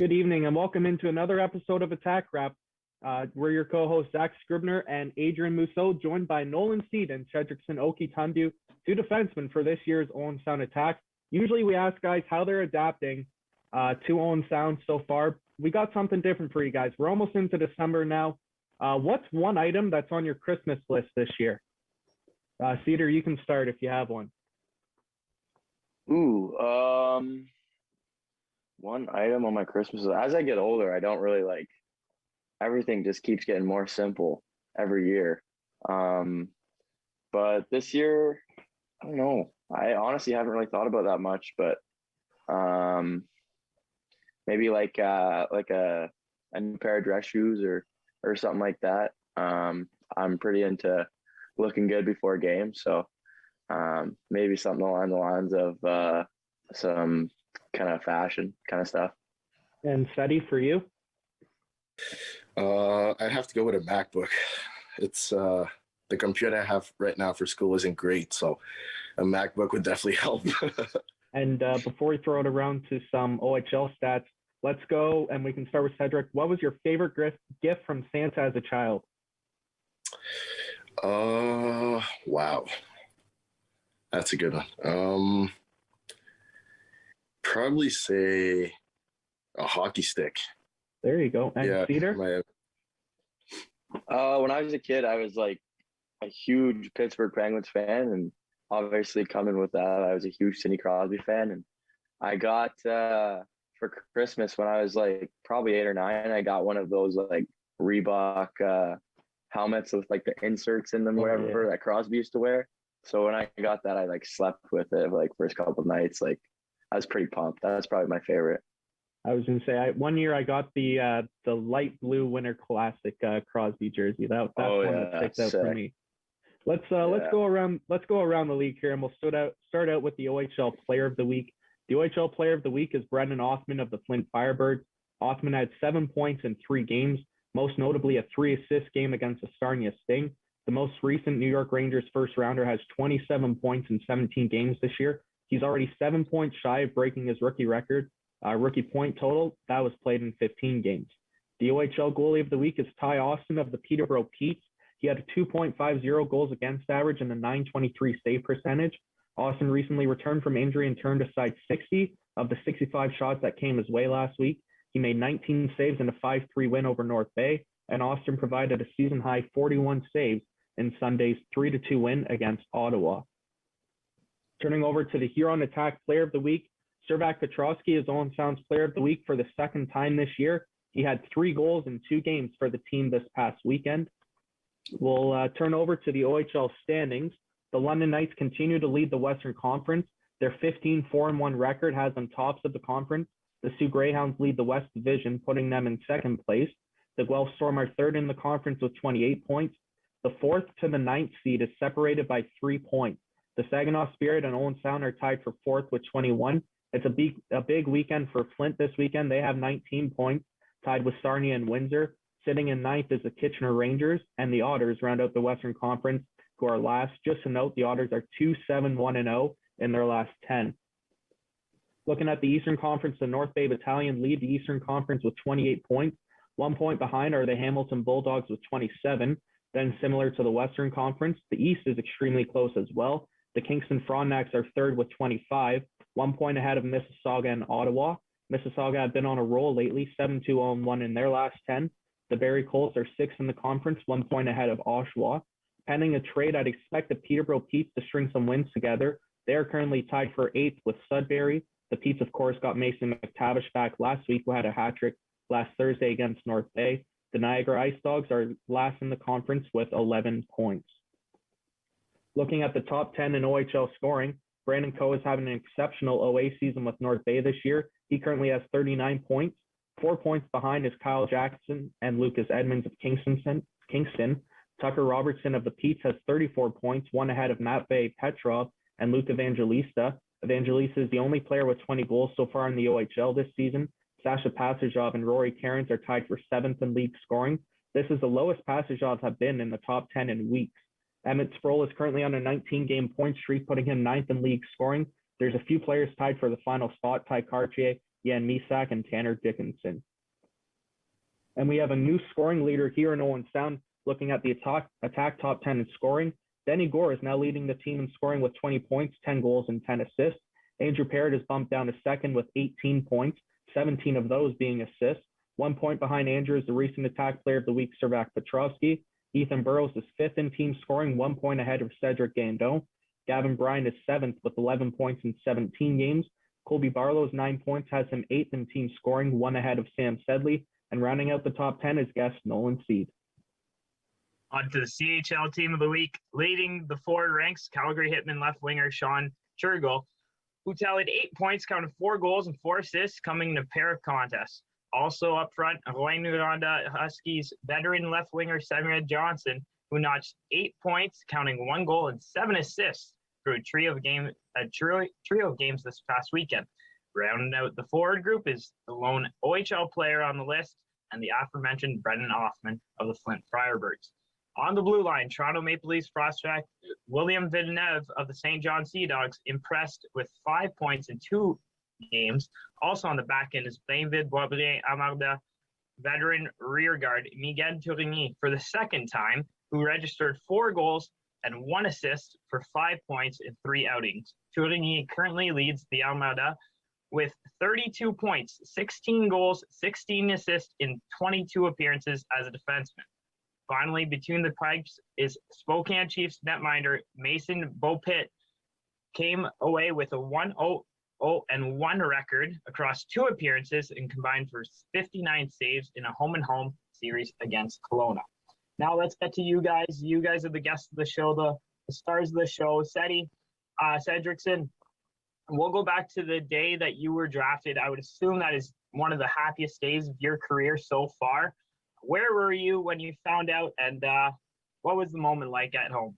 Good evening and welcome into another episode of Attack Wrap. We're your co-hosts Zach Scribner and Adrien Mousseau, joined by Nolan and Cedricson Okitundu, two defensemen for this year's Owen Sound Attack. Usually we ask guys how they're adapting to Owen Sound so far. We got something different for you guys. We're almost into December now. What's one item that's on your Christmas list this year? Cedar, you can start if you have one. One item on my Christmas list. As I get older, I don't really like everything just keeps getting more simple every year. But this year, I don't know. I honestly haven't really thought about that much, but maybe like a new pair of dress shoes or something like that. I'm pretty into looking good before a game, so maybe something along the lines of some kind of fashion kind of stuff. And Seti, for you? I'd have to go with a MacBook. It's the computer I have right now for school isn't great, so a MacBook would definitely help. And before we throw it around to some OHL stats, let's go and we can start with Cedric. What was your favorite gift from Santa as a child? Wow. That's a good one. Probably say a hockey stick. There you go. And yeah, Cedar? When I was a kid, I was like a huge Pittsburgh Penguins fan, and obviously coming with that, I was a huge Sidney Crosby fan. And I got for Christmas when I was like probably 8 or 9, I got one of those like Reebok helmets with like the inserts in them, whatever that Crosby used to wear. So when I got that, I like slept with it like first couple of nights. Like I was pretty pumped. That's probably my favorite. I was going to say, one year I got the light blue Winter Classic Crosby jersey. That's one that sticks out for me. Let's go around the league here, and we'll start out with the OHL Player of the Week. The OHL Player of the Week is Brendan Othmann of the Flint Firebirds. Othmann had 7 points in 3 games, most notably a 3-assist game against the Sarnia Sting. The most recent New York Rangers first rounder has 27 points in 17 games this year. He's already 7 points shy of breaking his rookie record. Rookie point total, that was played in 15 games. The OHL Goalie of the Week is Ty Austin of the Peterborough Petes. He had a 2.50 goals against average and a .923 save percentage. Austin recently returned from injury and turned aside 60 of the 65 shots that came his way last week. He made 19 saves in a 5-3 win over North Bay, and Austin provided a season-high 41 saves in Sunday's 3-2 win against Ottawa. Turning over to the Huron Attack Player of the Week, Cervak Petrovsky is Owen Sound's Player of the Week for the second time this year. He had 3 goals in 2 games for the team this past weekend. We'll turn over to the OHL standings. The London Knights continue to lead the Western Conference. Their 15-4-1 record has them tops of the conference. The Sioux Greyhounds lead the West Division, putting them in second place. The Guelph Storm are third in the conference with 28 points. The 4th to the 9th seed is separated by 3 points. The Saginaw Spirit and Owen Sound are tied for 4th with 21. It's a big weekend for Flint this weekend. They have 19 points, tied with Sarnia and Windsor. Sitting in 9th is the Kitchener Rangers, and the Otters round out the Western Conference, who are last. Just to note, the Otters are 2-7-1-0 in their last 10. Looking at the Eastern Conference, the North Bay Battalion lead the Eastern Conference with 28 points. 1 point behind are the Hamilton Bulldogs with 27. Then similar to the Western Conference, the East is extremely close as well. The Kingston Frontenacs are third with 25, 1 point ahead of Mississauga and Ottawa. Mississauga have been on a roll lately, 7-2-1 in their last 10. The Barrie Colts are 6th in the conference, 1 point ahead of Oshawa. Pending a trade, I'd expect the Peterborough Petes to string some wins together. They are currently tied for 8th with Sudbury. The Petes, of course, got Mason McTavish back last week, who had a hat-trick last Thursday against North Bay. The Niagara Ice Dogs are last in the conference with 11 points. Looking at the top 10 in OHL scoring, Brandon Coe is having an exceptional OA season with North Bay this year. He currently has 39 points. 4 points behind is Kyle Jackson and Lucas Edmonds of Kingston. Tucker Robertson of the Petes has 34 points, 1 ahead of Matt Bay Petrov and Luke Evangelista. Evangelista is the only player with 20 goals so far in the OHL this season. Sasha Passagov and Rory Cairns are tied for 7th in league scoring. This is the lowest Passagov have been in the top 10 in weeks. Emmett Sproul is currently on a 19-game point streak, putting him 9th in league scoring. There's a few players tied for the final spot. Ty Cartier, Jan Misak, and Tanner Dickinson. And we have a new scoring leader here in Owen Sound. Looking at the attack top 10 in scoring, Denny Gore is now leading the team in scoring with 20 points, 10 goals, and 10 assists. Andrew Parrott is bumped down to second with 18 points, 17 of those being assists. 1 point behind Andrew is the recent attack player of the week, Cervak Petrovsky. Ethan Burrows is fifth in team scoring, 1 point ahead of Cedric Gandon. Gavin Bryan is seventh with 11 points in 17 games. Colby Barlow's 9 points has him eighth in team scoring, 1 ahead of Sam Sedley. And rounding out the top 10 is guest Nolan Seed. On to the CHL team of the week. Leading the forward ranks, Calgary Hitman left winger Sean Churgo, who tallied 8 points, counted 4 goals and 4 assists, coming in a pair of contests. Also up front, Rouyn-Noranda Huskies veteran left winger Samuel Johnson, who notched 8 points, counting 1 goal and 7 assists through a trio of games this past weekend. Rounding out the forward group is the lone OHL player on the list and the aforementioned Brendan Hoffman of the Flint Firebirds. On the blue line, Toronto Maple Leafs prospect William Villeneuve of the St. John Sea Dogs impressed with 5 points in 2 games. Also on the back end is Blainville Boisbriand Amarda veteran rearguard Miguel Tourigny for the second time, who registered 4 goals and 1 assist for 5 points in 3 outings. Tourigny currently leads the Armada with 32 points, 16 goals, 16 assists in 22 appearances as a defenseman. Finally, between the pipes is Spokane Chiefs netminder Mason Beaupitt, came away with a 1-0-1 record across 2 appearances and combined for 59 saves in a home-and-home series against Kelowna. Now let's get to you guys. You guys are the guests of the show, the stars of the show. Cedricson, we'll go back to the day that you were drafted. I would assume that is one of the happiest days of your career so far. Where were you when you found out, and what was the moment like at home?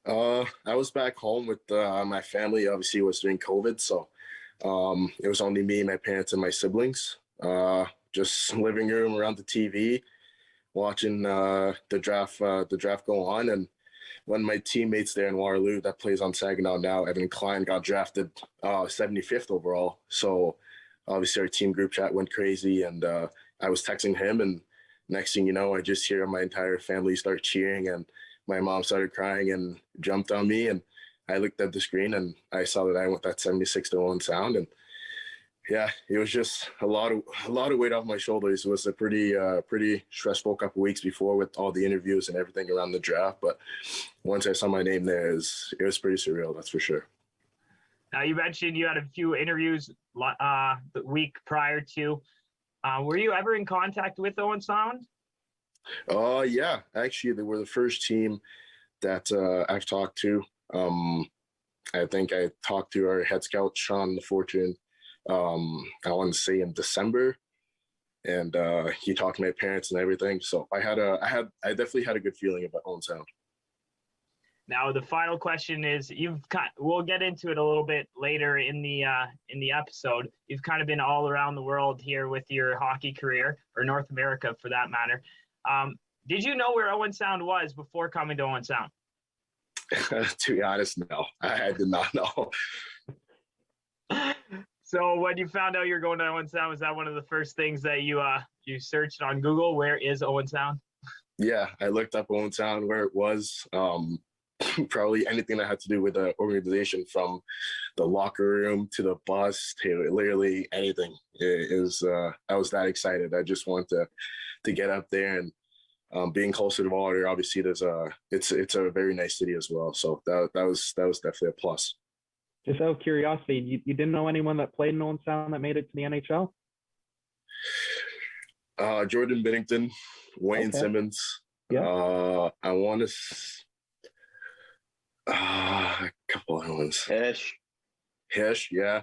I was back home with my family. Obviously, it was during COVID, so it was only me, my parents, and my siblings. Just living room around the TV, watching the draft go on. And one of my teammates there in Waterloo that plays on Saginaw now, Evan Klein, got drafted 75th overall. So obviously our team group chat went crazy, and I was texting him, and next thing you know, I just hear my entire family start cheering, and my mom started crying and jumped on me, and I looked at the screen and I saw that I went that 76-1 sound, and yeah, it was just a lot of weight off my shoulders. It was a pretty stressful couple of weeks before with all the interviews and everything around the draft, but once I saw my name there, it was pretty surreal, that's for sure. Now, you mentioned you had a few interviews the week prior to. Were you ever in contact with Owen Sound? Yeah, actually, they were the first team that I've talked to. I think I talked to our head scout, Sean LaFortune, I want to say in December, and he talked to my parents and everything. So I definitely had a good feeling about Owen Sound. Now, the final question is, we'll get into it a little bit later in the episode. You've kind of been all around the world here with your hockey career, or North America for that matter. Did you know where Owen Sound was before coming to Owen Sound? To be honest, no, I did not know. So when you found out you're going to Owen Sound, was that one of the first things that you searched on Google? Where is Owen Sound? Yeah, I looked up Owen Sound, where it was. Probably anything that had to do with the organization, from the locker room to the bus to literally anything. I was that excited. I just wanted to get up there, and being closer to water, obviously it's a very nice city as well. So that was definitely a plus. Just out of curiosity, you didn't know anyone that played in Owen Sound that made it to the NHL? Jordan Binnington, Wayne Simmons. Yeah. I want to. A couple other ones. Hish, yeah.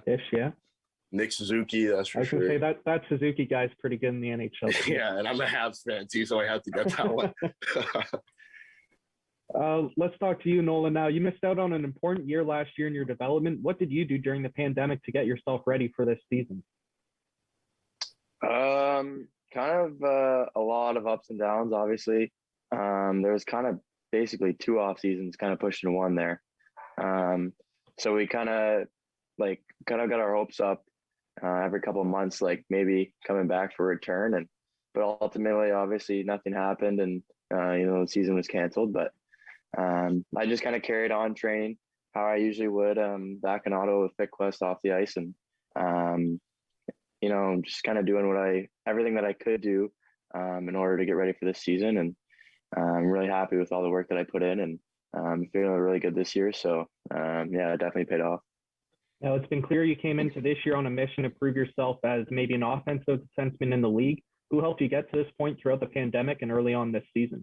Nick Suzuki, that's for sure. I was going to say that Suzuki guy's pretty good in the NHL. Yeah, and I'm a Habs fan too, so I had to get that one. Let's talk to you, Nolan. Now, you missed out on an important year last year in your development. What did you do during the pandemic to get yourself ready for this season? Kind of a lot of ups and downs, obviously. There was kind of basically 2 off seasons kind of pushed into one there. So we kind of got our hopes up every couple of months, like maybe coming back for a return. But ultimately, obviously, nothing happened, and the season was canceled. But I just kind of carried on training how I usually would back in Ottawa with FitQuest off the ice, and just kind of doing everything that I could do in order to get ready for this season. And I'm really happy with all the work that I put in, and feeling really good this year. So it definitely paid off. Now, it's been clear you came into this year on a mission to prove yourself as maybe an offensive defenseman in the league. Who helped you get to this point throughout the pandemic and early on this season?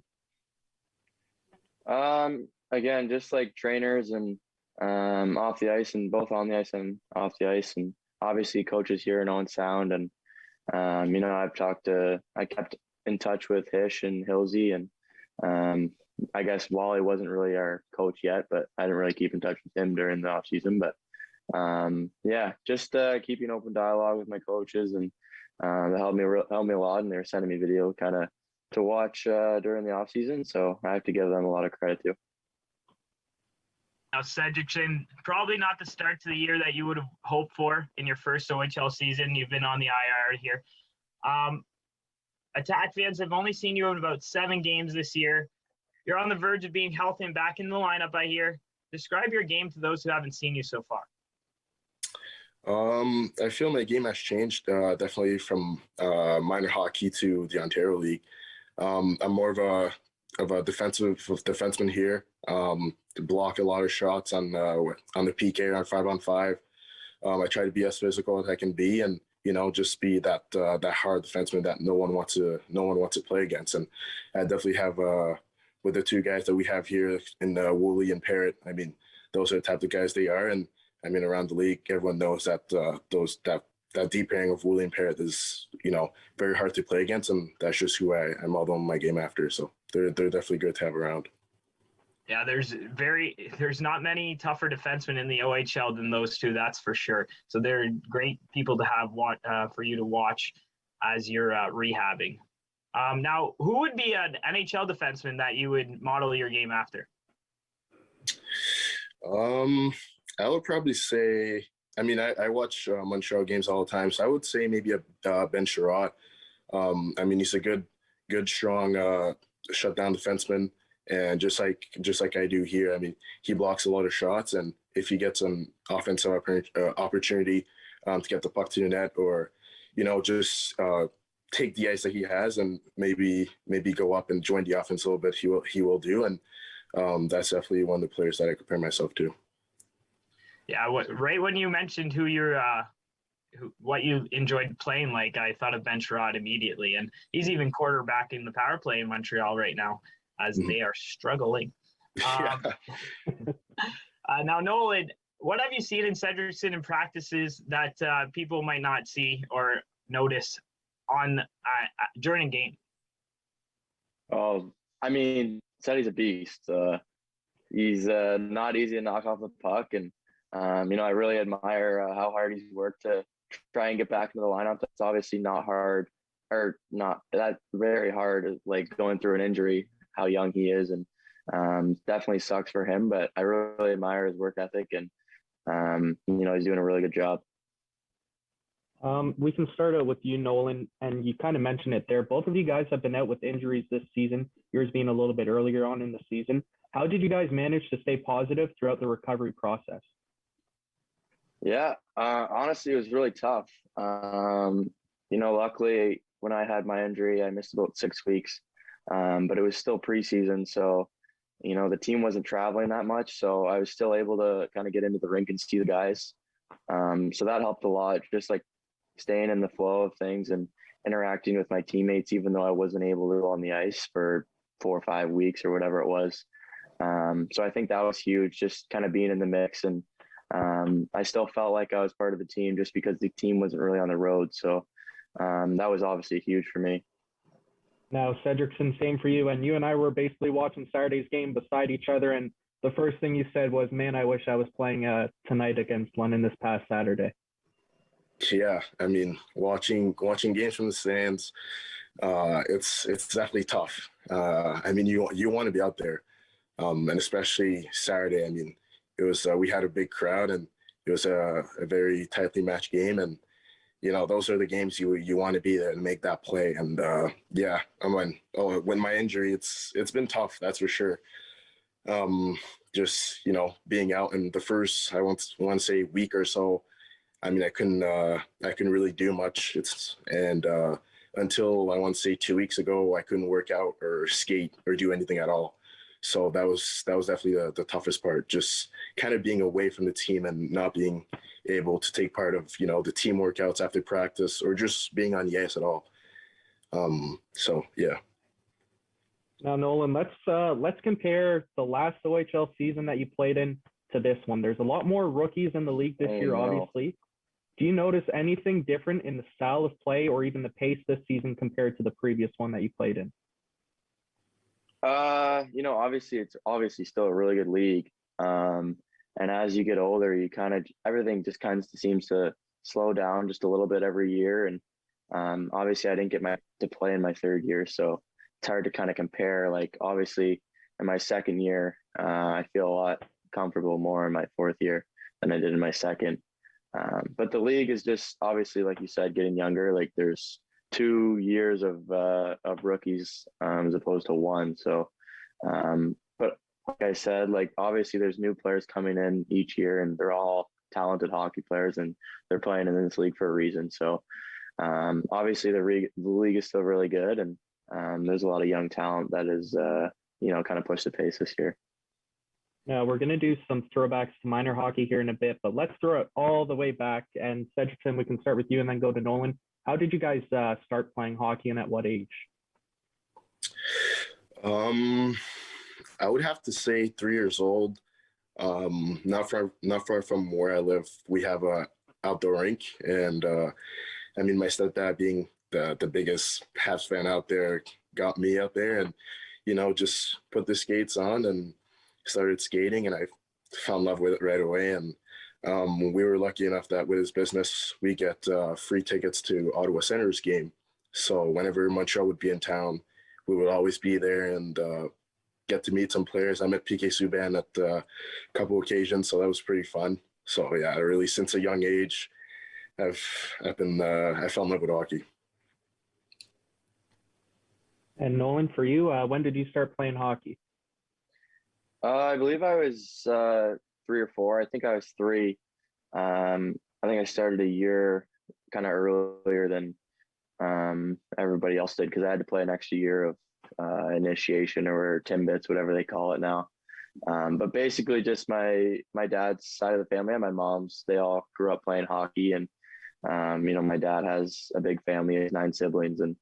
Again, just like trainers and off the ice, and both on the ice and off the ice, and obviously coaches here in On Sound. And I kept in touch with Hish and Hilsey, and I guess Wally wasn't really our coach yet, but I didn't really keep in touch with him during the off season. But just keeping open dialogue with my coaches, and they helped me a lot, and they were sending me video kind of to watch during the off season. So I have to give them a lot of credit too. Now, Cedricson, probably not the start to the year that you would have hoped for in your first OHL season. You've been on the IR here. Attack fans have only seen you in about 7 games this year. You're on the verge of being healthy and back in the lineup, I hear. Describe your game to those who haven't seen you so far. I feel my game has changed definitely from minor hockey to the Ontario League. I'm more of a defenseman here, to block a lot of shots on the PK on 5-on-5. I try to be as physical as I can be, and just be that hard defenseman that no one wants to play against. And I definitely have with the 2 guys that we have here in Woolley and Parrott. I mean, those are the type of guys they are, and I mean, around the league, everyone knows that that deep pairing of Woolley and Parrott is, very hard to play against, and that's just who I model my game after. So they're definitely good to have around. Yeah, there's not many tougher defensemen in the OHL than those 2, that's for sure. So they're great people to have for you to watch as you're rehabbing. Now, who would be an NHL defenseman that you would model your game after? I would probably say, I mean, I watch Montreal games all the time, so I would say maybe a Ben Sherratt. I mean, he's a good, strong shutdown defenseman, and just like I do here, I mean, he blocks a lot of shots, and if he gets an offensive opportunity to get the puck to the net, or just take the ice that he has and maybe go up and join the offense a little bit, he will do, and that's definitely one of the players that I compare myself to. Yeah, right when you mentioned what you enjoyed playing like, I thought of Ben Sherratt immediately, and he's even quarterbacking the power play in Montreal right now as they are struggling. Now, Nolan, what have you seen in Cedricson in practices that people might not see or notice during a game? Oh, I mean, Ceddy's a beast. He's not easy to knock off the puck, and I really admire how hard he's worked to try and get back into the lineup. That's obviously not hard, or not that very hard, like going through an injury, how young he is, and definitely sucks for him. But I really admire his work ethic, and he's doing a really good job. We can start out with you, Nolan, and you kind of mentioned it there. Both of you guys have been out with injuries this season, yours being a little bit earlier on in the season. How did you guys manage to stay positive throughout the recovery process? Yeah, honestly, it was really tough. Luckily, when I had my injury, I missed about 6 weeks, but it was still preseason. So, the team wasn't traveling that much. So I was still able to kind of get into the rink and see the guys. So that helped a lot, just like staying in the flow of things and interacting with my teammates, even though I wasn't able to go on the ice for 4 or 5 weeks or whatever it was. So I think that was huge, just kind of being in the mix. And I still felt like I was part of the team just because the team wasn't really on the road. So that was obviously huge for me. Now, Cedricson, same for you. And you and I were basically watching Saturday's game beside each other. And the first thing you said was, man, I wish I was playing tonight against London this past Saturday. Yeah, I mean, watching games from the stands, it's definitely tough. I mean, you want to be out there, and especially Saturday. I mean, it was we had a big crowd, and it was a very tightly matched game, and those are the games you want to be there and make that play. And when my injury, it's been tough, that's for sure. Just being out in the first, I want to say, week or so. I mean, I couldn't really do much. Until I want to say 2 weeks ago, I couldn't work out or skate or do anything at all. So that was definitely the toughest part, just kind of being away from the team and not being able to take part of, the team workouts after practice or just being on the ice at all. So yeah. Now, Nolan, let's compare the last OHL season that you played in to this one. There's a lot more rookies in the league this year, obviously. Do you notice anything different in the style of play or even the pace this season compared to the previous one that you played in? Obviously it's obviously still a really good league. And as you get older, everything just kind of seems to slow down just a little bit every year. And obviously I didn't get to play in my third year, so it's hard to kind of compare. Like, obviously in my second year, I feel a lot comfortable more in my fourth year than I did in my second. But the league is just, obviously, like you said, getting younger. Like, there's 2 years of rookies as opposed to one. So, but like I said, like, obviously there's new players coming in each year, and they're all talented hockey players, and they're playing in this league for a reason. So, obviously the league is still really good, and there's a lot of young talent that is, kind of pushed the pace this year. Now, we're going to do some throwbacks to minor hockey here in a bit, but let's throw it all the way back. And Cedricson, we can start with you and then go to Nolan. How did you guys start playing hockey, and at what age? I would have to say 3 years old. Not far from where I live, we have a outdoor rink, and my stepdad, being the biggest Habs fan out there, got me up there and just put the skates on and started skating, and I fell in love with it right away. And we were lucky enough that with his business, we get free tickets to Ottawa Senators game. So whenever Montreal would be in town, we would always be there and get to meet some players. I met PK Subban at a couple occasions, so that was pretty fun. So yeah, really, since a young age, I fell in love with hockey. And Nolan, for you, when did you start playing hockey? I believe I was 3 or 4. I think I was 3. I think I started a year kind of earlier than everybody else did, because I had to play an extra year of initiation or Timbits, whatever they call it now. But basically just my dad's side of the family and my mom's, they all grew up playing hockey. And, my dad has a big family, he has 9 siblings, and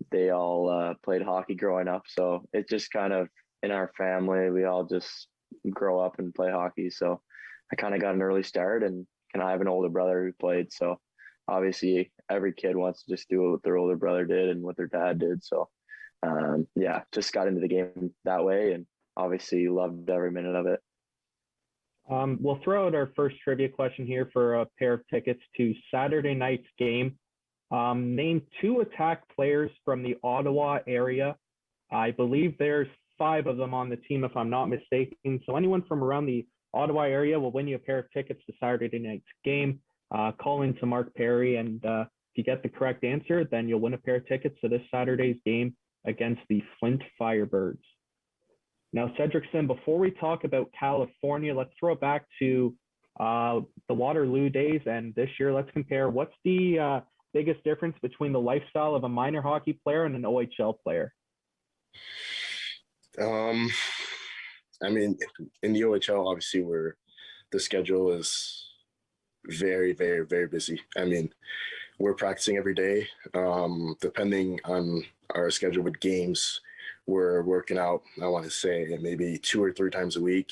they all played hockey growing up. So it just kind of, in our family, we all just grow up and play hockey. So I kind of got an early start, and I have an older brother who played. So obviously every kid wants to just do what their older brother did and what their dad did. So just got into the game that way, and obviously loved every minute of it. We'll throw out our first trivia question here for a pair of tickets to Saturday night's game. Name 2 attack players from the Ottawa area. I believe there's 5 of them on the team, if I'm not mistaken. So anyone from around the Ottawa area will win you a pair of tickets to Saturday night's game. Call in to Mark Perry, and if you get the correct answer, then you'll win a pair of tickets to this Saturday's game against the Flint Firebirds. Now, Cedricson, before we talk about California, let's throw it back to the Waterloo days, and this year let's compare what's the biggest difference between the lifestyle of a minor hockey player and an OHL player. In the OHL, obviously, where the schedule is very, very, very busy. We're practicing every day. Depending on our schedule with games, we're working out, I want to say, maybe 2 or 3 times a week.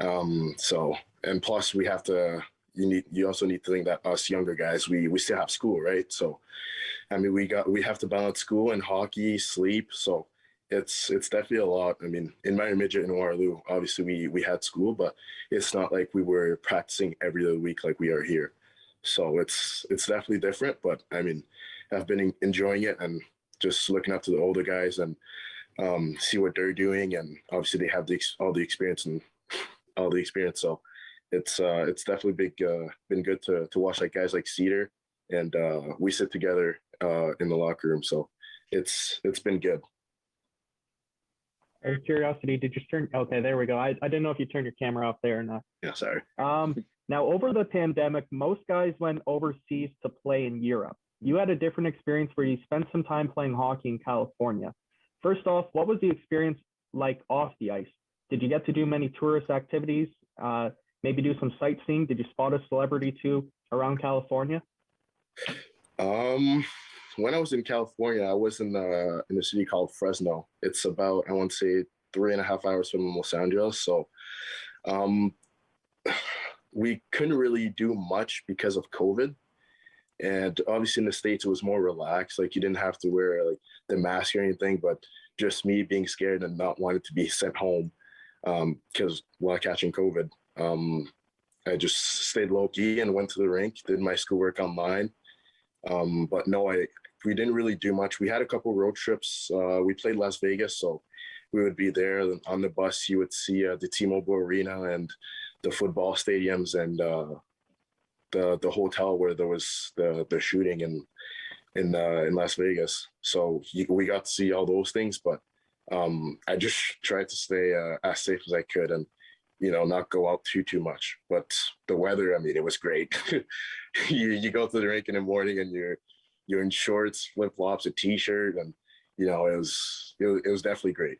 And plus we have to, you also need to think that us younger guys, we still have school, right? So, we have to balance school and hockey, sleep. So it's definitely a lot. In minor midget in Waterloo, obviously we had school, but it's not like we were practicing every other week like we are here. So it's definitely different, but I've been enjoying it and just looking up to the older guys and see what they're doing. And obviously they have all the experience. So it's definitely been good to watch like guys like Cedar and we sit together in the locker room. So it's been good. Out of curiosity, did you turn? Okay, there we go. I didn't know if you turned your camera off there or not. Yeah, sorry. Now, over the pandemic, most guys went overseas to play in Europe. You had a different experience where you spent some time playing hockey in California. First off, what was the experience like off the ice? Did you get to do many tourist activities? Maybe do some sightseeing? Did you spot a celebrity too around California? When I was in California, I was in a city called Fresno. It's about, I want to say, 3.5 hours from Los Angeles. So we couldn't really do much because of COVID. And obviously in the States, it was more relaxed. Like you didn't have to wear like the mask or anything, but just me being scared and not wanting to be sent home because while catching COVID, I just stayed low key and went to the rink, did my schoolwork online. But no, we didn't really do much. We had a couple road trips. We played Las Vegas, so we would be there. On the bus, you would see the T-Mobile Arena and the football stadiums and the hotel where there was the shooting in Las Vegas. So we got to see all those things, but I just tried to stay as safe as I could and not go out too much. But the weather, I mean, it was great. you go to the rink in the morning and you're in shorts, flip flops, a t-shirt, and it was definitely great.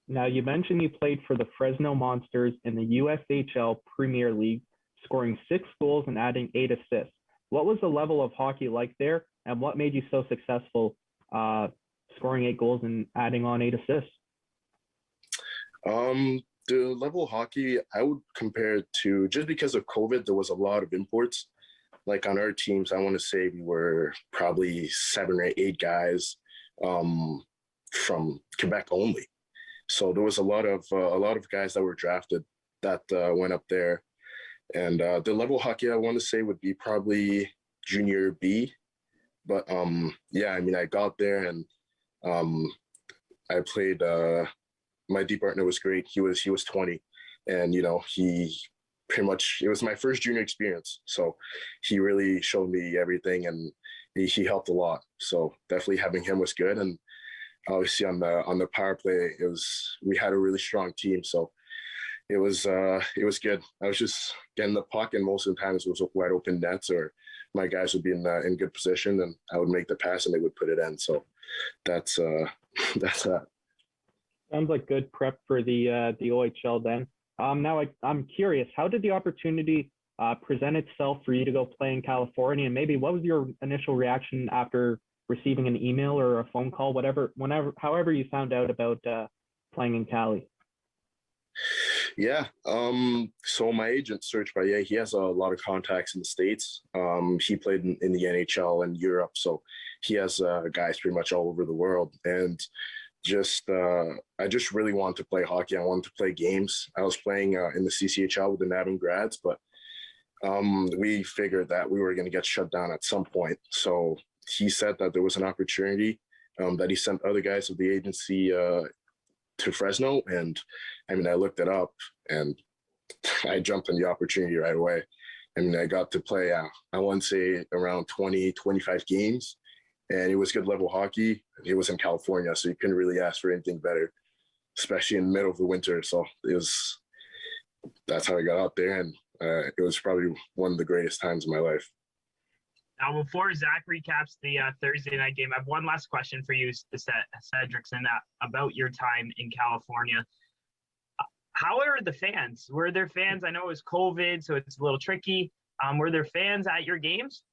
Now, you mentioned you played for the Fresno Monsters in the USHL Premier League, scoring 6 goals and adding 8 assists. What was the level of hockey like there, and what made you so successful scoring 8 goals and adding on 8 assists? The level of hockey, I would compare it to, just because of COVID, there was a lot of imports. Like on our teams, I want to say we were probably 7 or 8 guys from Quebec only. So there was a lot of guys that were drafted that went up there. And the level of hockey I want to say would be probably junior B. But yeah, I mean, I got there and I played. My D partner was great. He was 20, and he pretty much, it was my first junior experience. So he really showed me everything, and he helped a lot. So definitely having him was good. And obviously on the power play, we had a really strong team. So it was good. I was just getting the puck, and most of the times it was wide open nets, or my guys would be in good position, and I would make the pass and they would put it in. So that's that. Sounds like good prep for the OHL then. Now I'm curious, how did the opportunity present itself for you to go play in California? And maybe what was your initial reaction after receiving an email or a phone call, however you found out about playing in Cali? Yeah. So my agent, Serge Baye, he has a lot of contacts in the States. He played in the NHL and Europe. So he has guys pretty much all over the world. And I just really wanted to play hockey. I wanted to play games. I was playing in the CCHL with the Navin grads, but we figured that we were going to get shut down at some point. So he said that there was an opportunity, that he sent other guys of the agency to Fresno. And I mean, I looked it up and I jumped on the opportunity right away. I mean, I got to play, I want to say around 20, 25 games. And it was good level hockey. It was in California, so you couldn't really ask for anything better, especially in the middle of the winter. So that's how I got out there, and it was probably one of the greatest times of my life. Now, before Zach recaps the Thursday night game, I have one last question for you, Cedricson, about your time in California. How are the fans? Were there fans? I know it was COVID, so it's a little tricky. Were there fans at your games?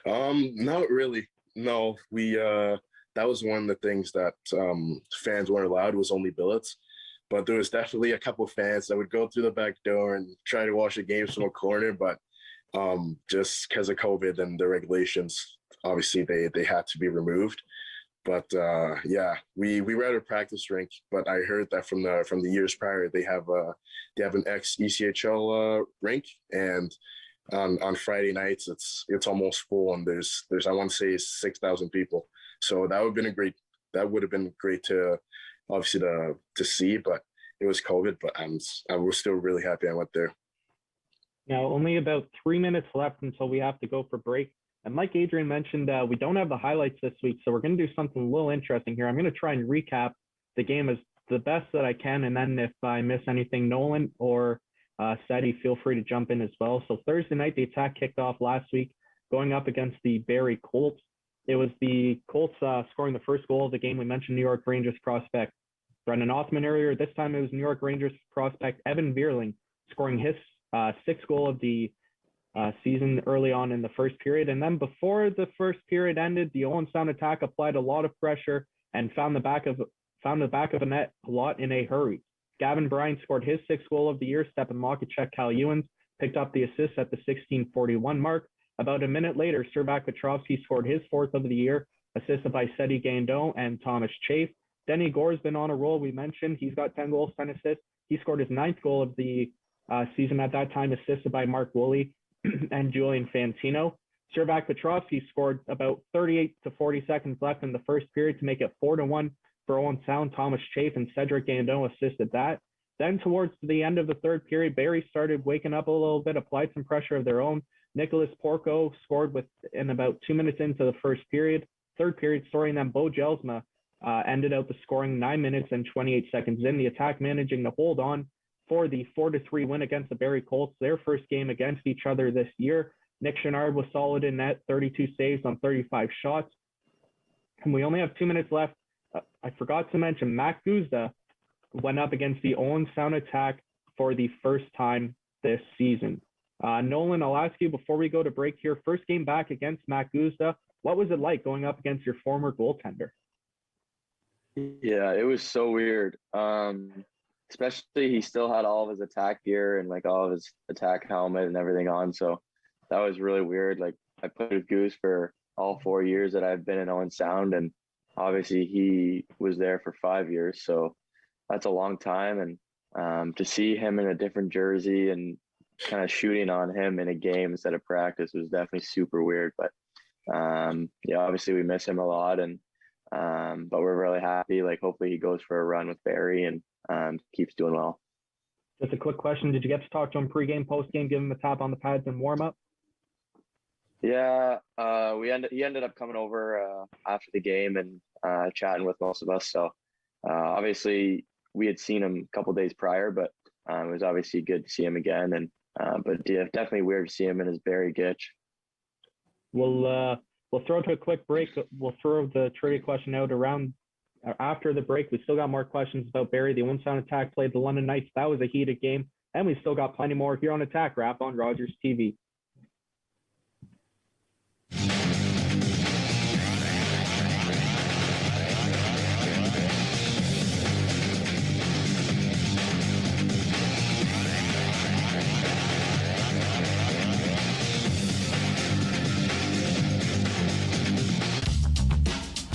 Not really. No, that was one of the things that fans weren't allowed. It was only billets, but there was definitely a couple of fans that would go through the back door and try to watch the games from a corner. But just because of COVID and the regulations, obviously they had to be removed. But yeah, we were at a practice rink. But I heard that from the years prior, they have an ex-ECHL rink, and on Friday nights it's almost full, and there's I want to say 6,000 people. So that would have been great to obviously to see, but it was COVID. But I was still really happy I went there. Now, only about 3 minutes left until we have to go for break. And like Adrien mentioned, we don't have the highlights this week, so we're going to do something a little interesting here. I'm going to try and recap the game as the best that I can, and then if I miss anything, Nolan or Ceddy, feel free to jump in as well. So Thursday night, the Attack kicked off last week, going up against the Barrie Colts. It was the Colts scoring the first goal of the game. We mentioned New York Rangers prospect Brendan Othman earlier. This time it was New York Rangers prospect Evan Vierling scoring his sixth goal of the season early on in the first period. And then before the first period ended, the Owen Sound Attack applied a lot of pressure and found the back of a net a lot in a hurry. Gavin Bryant scored his sixth goal of the year. Stepan Makachek, Cal Ewens picked up the assist at the 16:41 mark. About a minute later, Cervak Petrovsky scored his fourth of the year, assisted by Ceddy Gandon and Thomas Chafe. Denny Gore's been on a roll. We mentioned he's got 10 goals, 10 assists. He scored his ninth goal of the season at that time, assisted by Mark Woolley and Julian Fantino. Cervak Petrovsky scored about 38 to 40 seconds left in the first period to make it 4-1 for Owen Sound. Thomas Chafe and Cedric Gandon assisted that. Then towards the end of the third period, Barrie started waking up a little bit, applied some pressure of their own. Nicholas Porco scored in about 2 minutes into the third period, and then Bo Jelsma ended out the scoring 9 minutes and 28 seconds in. The Attack managing to hold on for the 4-3 win against the Barrie Colts, their first game against each other this year. Nick Chenard was solid in net, 32 saves on 35 shots. And we only have 2 minutes left. I forgot to mention, Matt Guzda went up against the Owen Sound Attack for the first time this season. Nolan, I'll ask you before we go to break here, first game back against Matt Guzda, what was it like going up against your former goaltender? Yeah, it was so weird. Especially he still had all of his attack gear and like all of his attack helmet and everything on. So that was really weird. Like I played with Goose for all 4 years that I've been in Owen Sound, and obviously he was there for 5 years. So that's a long time. And to see him in a different jersey and kind of shooting on him in a game instead of practice was definitely super weird. But yeah, obviously we miss him a lot, and but we're really happy. Like hopefully he goes for a run with Barrie and keeps doing well. Just a quick question: did you get to talk to him pregame, postgame, give him a tap on the pads and warm up? Yeah, he ended up coming over after the game and chatting with most of us. So obviously we had seen him a couple days prior, but it was obviously good to see him again. And but yeah, definitely weird to see him in his Barrie Gitch. We'll throw to a quick break. We'll throw the trivia question out around after the break. We still got more questions about Barrie. The Owen Sound Attack played the London Knights. That was a heated game. And we still got plenty more here on Attack Wrap on Rogers TV.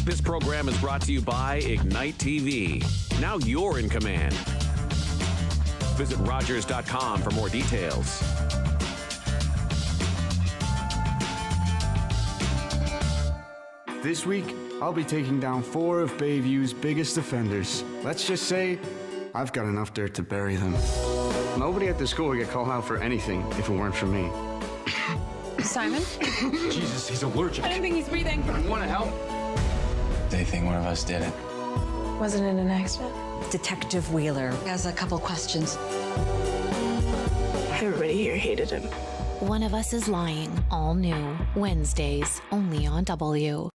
This program is brought to you by Ignite TV. Now you're in command. Visit Rogers.com for more details. This week, I'll be taking down 4 of Bayview's biggest offenders. Let's just say, I've got enough dirt to bury them. Nobody at the school would get called out for anything if it weren't for me. Simon? Jesus, he's allergic. I don't think he's breathing. Want to help? They think one of us did it. Wasn't it an accident? Detective Wheeler has a couple questions. Everybody here hated him. One of Us is Lying, all new, Wednesdays, only on W.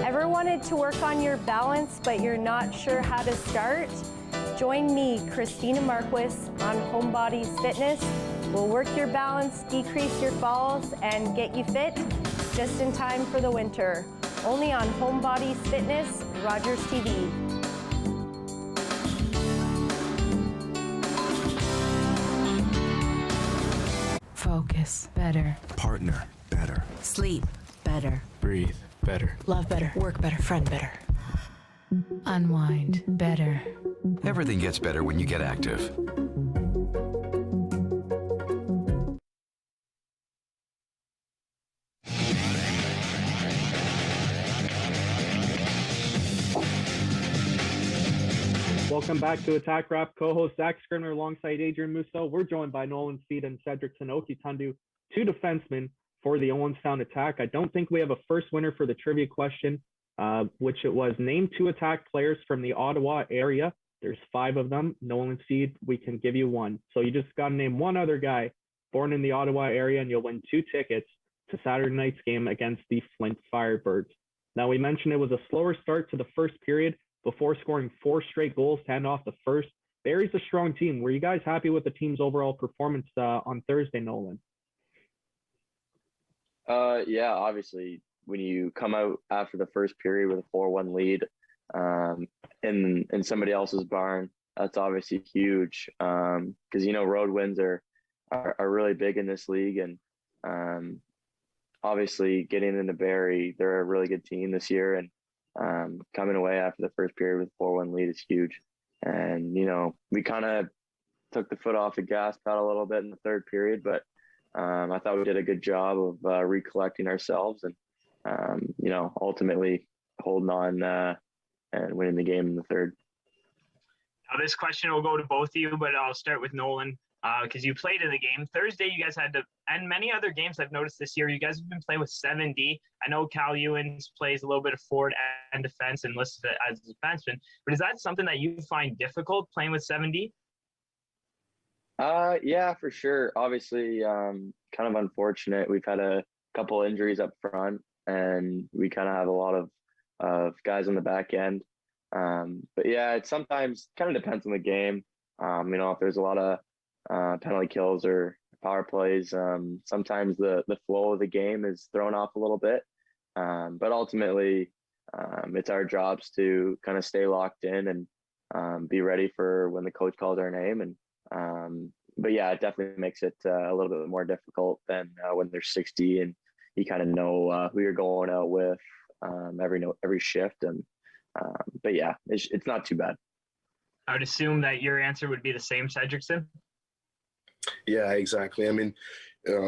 Ever wanted to work on your balance, but you're not sure how to start? Join me, Christina Marquis, on Homebodies Fitness. We'll work your balance, decrease your falls, and get you fit just in time for the winter. Only on Homebodies Fitness, Rogers TV. Focus better. Partner better. Sleep better. Breathe better. Love better. Work better. Friend better. Unwind better. Everything gets better when you get active. Welcome back to Attack Wrap. Co-host Zach Scrivener alongside Adrien Musso. We're joined by Nolan and Cedricson, Okitundu, two defensemen for the Owenstown Attack. I don't think we have a first winner for the trivia question, which it was name 2 Attack players from the Ottawa area. There's 5 of them. Nolan Seed, we can give you 1. So you just got to name one other guy born in the Ottawa area, and you'll win 2 tickets to Saturday night's game against the Flint Firebirds. Now, we mentioned it was a slower start to the first period before scoring 4 straight goals to end off the first. Barrie's a strong team. Were you guys happy with the team's overall performance on Thursday, Nolan? Yeah, obviously, when you come out after the first period with a 4-1 lead in somebody else's barn, that's obviously huge because, road wins are really big in this league. And obviously, getting into Barrie, they're a really good team this year. And coming away after the first period with a 4-1 lead is huge. And, we kind of took the foot off the gas pedal a little bit in the third period, but I thought we did a good job of recollecting ourselves and, ultimately holding on and winning the game in the third. Now, this question will go to both of you, but I'll start with Nolan because you played in the game. Thursday, you guys had to, and many other games I've noticed this year, you guys have been playing with 7D. I know Cal Ewens plays a little bit of forward and defense and listed as a defenseman, but is that something that you find difficult playing with 7D? Yeah, for sure. Obviously, kind of unfortunate. We've had a couple injuries up front, and we kind of have a lot of guys on the back end. But yeah, it sometimes kind of depends on the game. If there's a lot of penalty kills or power plays, sometimes the flow of the game is thrown off a little bit. But ultimately, it's our jobs to kind of stay locked in and be ready for when the coach calls our name. And but yeah, it definitely makes it a little bit more difficult than when there's 60 and you kind of know who you're going out with every shift. And but yeah, it's not too bad. I would assume that your answer would be the same, Cedricson. Yeah, exactly. I mean,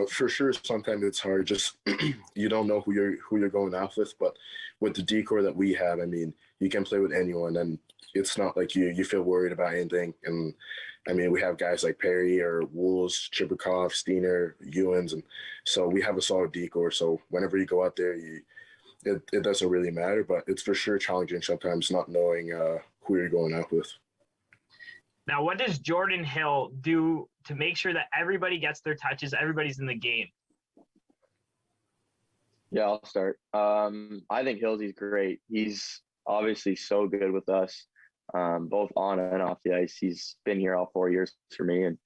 for sure, sometimes it's hard. Just you don't know who you're going out with. But with the decor that we have, I mean, you can play with anyone, and it's not like you feel worried about anything. And I mean, we have guys like Perry or Wools, Chibukov, Steiner, Ewens, and so we have a solid decor. So whenever you go out there, it doesn't really matter. But it's for sure challenging sometimes not knowing who you're going out with. Now, what does Jordan Hill do to make sure that everybody gets their touches, everybody's in the game? Yeah, I'll start. I think Hillsy's great. He's obviously so good with us, both on and off the ice. He's been here all 4 years for me, and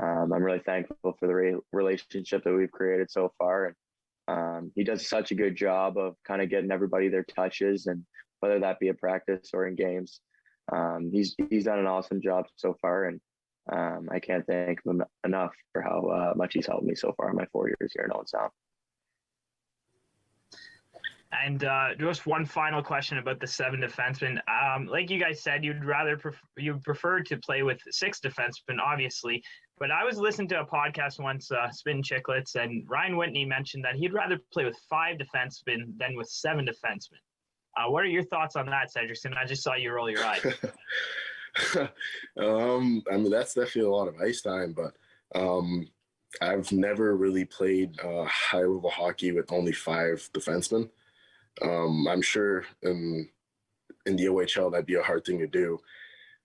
I'm really thankful for the relationship that we've created so far. And he does such a good job of kind of getting everybody their touches, and whether that be a practice or in games. He's done an awesome job so far, and I can't thank him enough for how much he's helped me so far in my 4 years here in Owenstown. And just one final question about the 7 defensemen. Like you guys said, you'd prefer to play with 6 defensemen, obviously. But I was listening to a podcast once, Spin Chicklets, and Ryan Whitney mentioned that he'd rather play with 5 defensemen than with 7 defensemen. What are your thoughts on that, Cedricson? I just saw you roll your eyes. I mean, that's definitely a lot of ice time, but I've never really played high-level hockey with only 5 defensemen. I'm sure in the OHL that'd be a hard thing to do,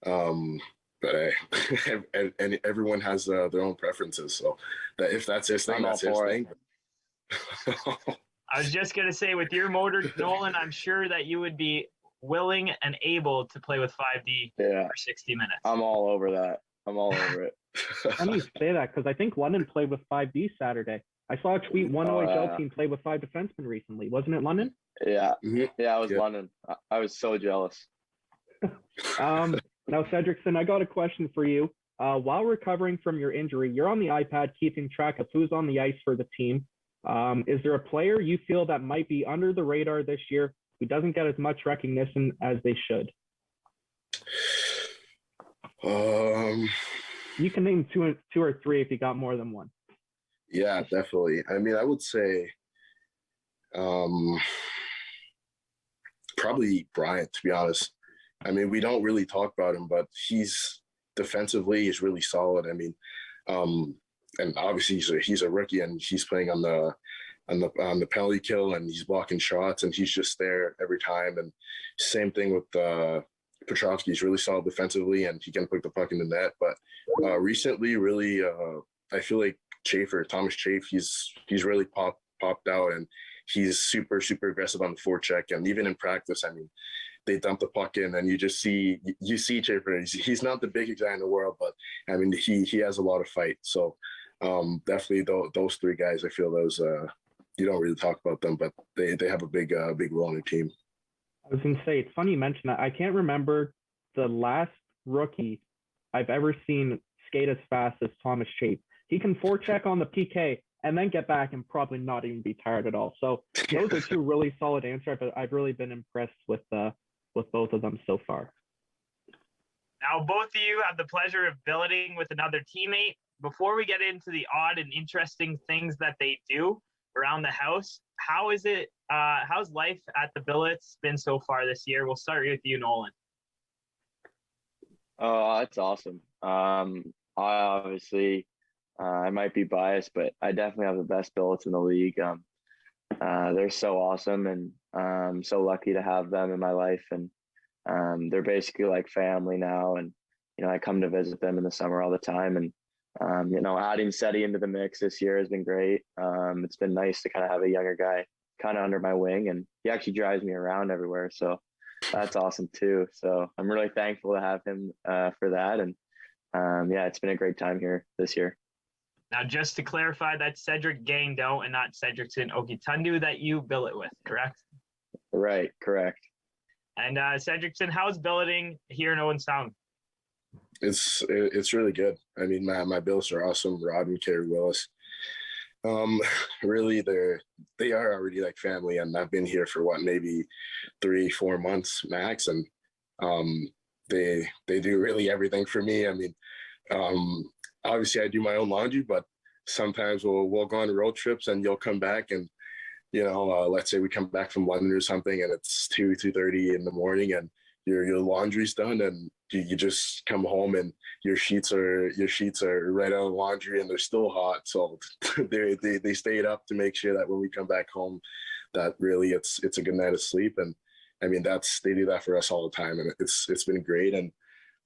but and everyone has their own preferences. So that if that's his thing, that's his thing. I was just going to say, with your motor, Nolan, I'm sure that you would be willing and able to play with 5D for 60 minutes. I'm all over that. I'm all over it. Funny you say that, because I think London played with 5D Saturday. I saw a tweet, one OHL team played with 5 defensemen recently. Wasn't it London? Yeah. Yeah, it was London. I was so jealous. Now, Cedricson, I got a question for you. While recovering from your injury, you're on the iPad keeping track of who's on the ice for the team. Is there a player you feel that might be under the radar this year who doesn't get as much recognition as they should? You can name two or three if you got more than one. Yeah, definitely. I mean, I would say probably Bryant, to be honest. I mean, we don't really talk about him, but he's defensively is really solid. I mean, and obviously he's a rookie and he's playing on the penalty kill and he's blocking shots and he's just there every time. And same thing with Petrovsky. He's really solid defensively and he can put the puck in the net. But recently, really, I feel like Thomas Chafe, he's really popped out and he's super aggressive on the forecheck. And even in practice, I mean, they dump the puck in and you see Chafer. He's not the biggest guy in the world, but I mean, he has a lot of fight. So definitely those three guys, I feel those, you don't really talk about them, but they have a big role in the team. I was going to say, it's funny you mentioned that. I can't remember the last rookie I've ever seen skate as fast as Thomas Chafe. He can forecheck on the PK and then get back and probably not even be tired at all. So those are two really solid answers. I've really been impressed with both of them so far. Now, both of you have the pleasure of billeting with another teammate. Before we get into the odd and interesting things that they do around the house, how's life at the billets been so far this year? We'll start with you, Nolan. Oh, that's awesome. I might be biased, but I definitely have the best billets in the league. They're so awesome, and I'm so lucky to have them in my life. And they're basically like family now. And I come to visit them in the summer all the time. And adding Cedi into the mix this year has been great. It's been nice to kind of have a younger guy kind of under my wing, and he actually drives me around everywhere. So that's awesome too. So I'm really thankful to have him for that. And it's been a great time here this year. Now, just to clarify, that's Cedric Gangdo and not Cedricson Okitundu that you billet with, correct? Right, correct. And Cedricson, how's billeting here in Owen Sound? It's really good. I mean, my billets are awesome. Rod and Kerry Willis. Really, they are already like family, and I've been here for maybe 3-4 months max, and they do really everything for me. I mean, obviously I do my own laundry, but sometimes we'll go on road trips and you'll come back and, let's say we come back from London or something and it's 2:30 in the morning and your laundry's done and you just come home and your sheets are right out of laundry and they're still hot. So they stayed up to make sure that when we come back home, that really it's a good night of sleep. And I mean, they do that for us all the time. And it's been great. And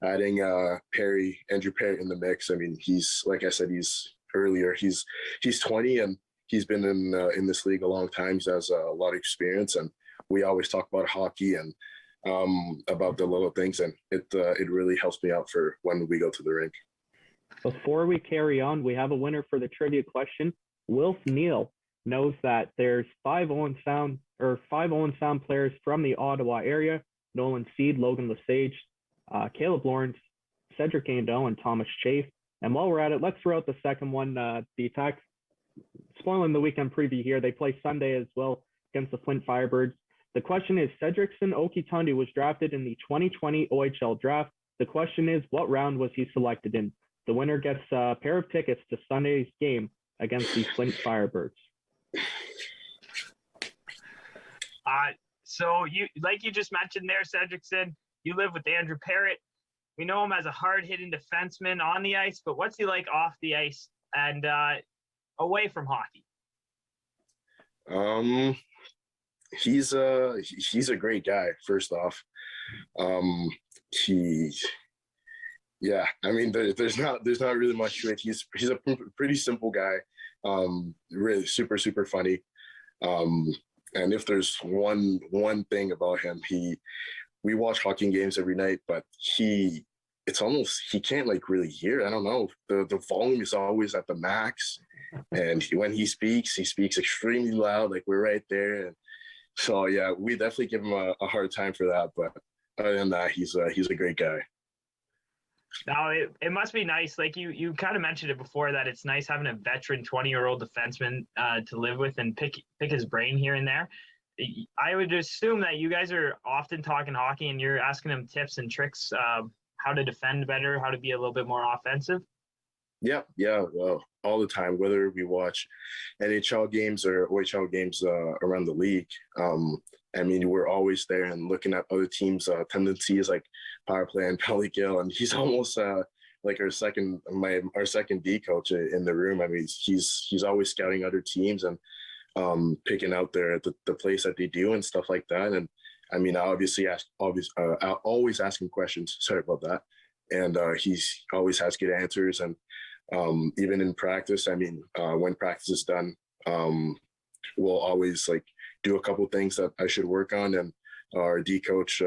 adding Andrew Perry in the mix. I mean, he's, like I said, he's 20 and he's been in this league a long time. He has a lot of experience, and we always talk about hockey and about the little things, and it really helps me out for when we go to the rink. Before we carry on, we have a winner for the trivia question. Wilf Neal knows that there's 5 Owen Sound players from the Ottawa area: Nolan Seed, Logan Lesage, Caleb Lawrence, Cedric Gangdo, and Thomas Chafe. And while we're at it, let's throw out the second one. The Attack, spoiling the weekend preview here, they play Sunday as well against the Flint Firebirds. The question is, Cedricson Okitundu was drafted in the 2020 OHL draft. The question is, what round was he selected in? The winner gets a pair of tickets to Sunday's game against the Flint Firebirds. So you just mentioned there, Cedricson, you live with Andrew Parrott. We know him as a hard-hitting defenseman on the ice, but what's he like off the ice and away from hockey? He's a great guy. First off, I mean, there's not really much to it. He's a pretty simple guy. Really super funny. And if there's one thing about him, we watch hockey games every night, but he can't like really hear. I don't know. The volume is always at the max, and when he speaks extremely loud. Like we're right there, and so yeah, we definitely give him a hard time for that. But other than that, he's a great guy. Now it must be nice. Like you kind of mentioned it before, that it's nice having a veteran 20-year-old defenseman to live with and pick his brain here and there. I would assume that you guys are often talking hockey and you're asking him tips and tricks, how to defend better, how to be a little bit more offensive. Yeah, well, all the time, whether we watch NHL games or OHL games around the league. I mean, we're always there and looking at other teams' tendencies like power play and penalty kill, and he's almost like our second D coach in the room. I mean, he's always scouting other teams and picking out the plays that they do and stuff like that. And I mean, I always ask him questions. Sorry about that. And he's always has good answers. And even in practice, I mean, when practice is done, we'll always like do a couple things that I should work on. And our D coach,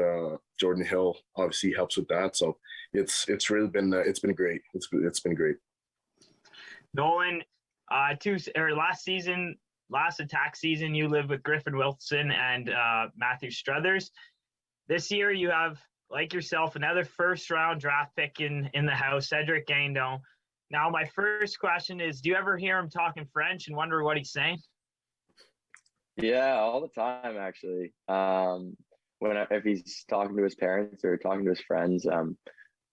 Jordan Hill, obviously helps with that. So it's really been it's been great. It's been great. Nolan, last attack season, you lived with Griffin Wilson and Matthew Struthers. This year, you have, like yourself, another first-round draft pick in the house, Cedric Guindon. Now, my first question is, do you ever hear him talking French and wonder what he's saying? Yeah, all the time, actually. If he's talking to his parents or talking to his friends,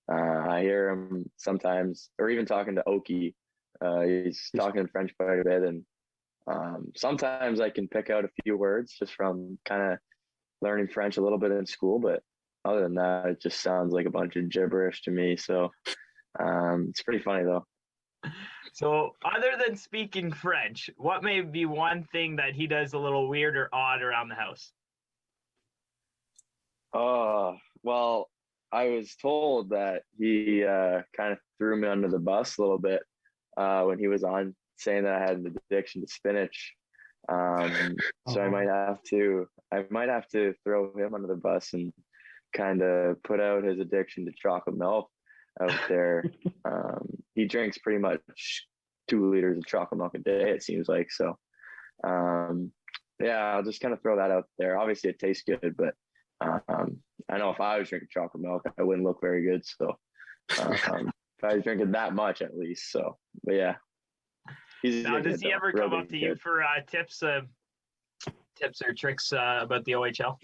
I hear him sometimes, or even talking to Oki. He's talking in French quite a bit, and sometimes I can pick out a few words just from kind of learning French a little bit in school, but other than that, it just sounds like a bunch of gibberish to me. So it's pretty funny though. So other than speaking French, what may be one thing that he does a little weird or odd around the house? Well, I was told that he kind of threw me under the bus a little bit when he was on, saying that I had an addiction to spinach. So I might have to throw him under the bus and kind of put out his addiction to chocolate milk out there. He drinks pretty much 2 liters of chocolate milk a day, it seems like. So yeah, I'll just kind of throw that out there. Obviously it tastes good, but I know if I was drinking chocolate milk, I wouldn't look very good. So if I was drinking that much at least. So, but yeah. Now, does he ever come up to you for tips or tricks about the OHL?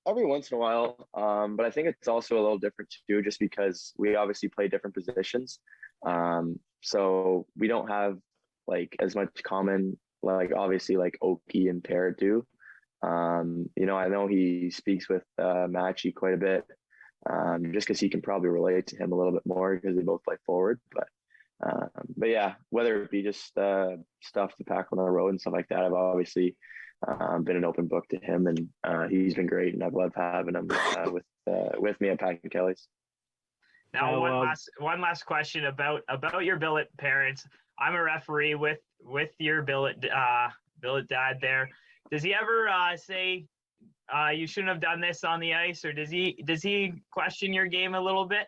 Every once in a while, but I think it's also a little different too, just because we obviously play different positions. So we don't have like as much common, like obviously like Oki and Parrot do. You know, I know he speaks with Matchy quite a bit, just because he can probably relate to him a little bit more because they both play forward. But yeah, whether it be just stuff to pack on the road and stuff like that, I've obviously been an open book to him, and he's been great, and I've loved having him with me at Pat and Kelly's. Now, one last question about your billet parents. I'm a referee with your billet dad there. Does he ever say you shouldn't have done this on the ice, or does he question your game a little bit?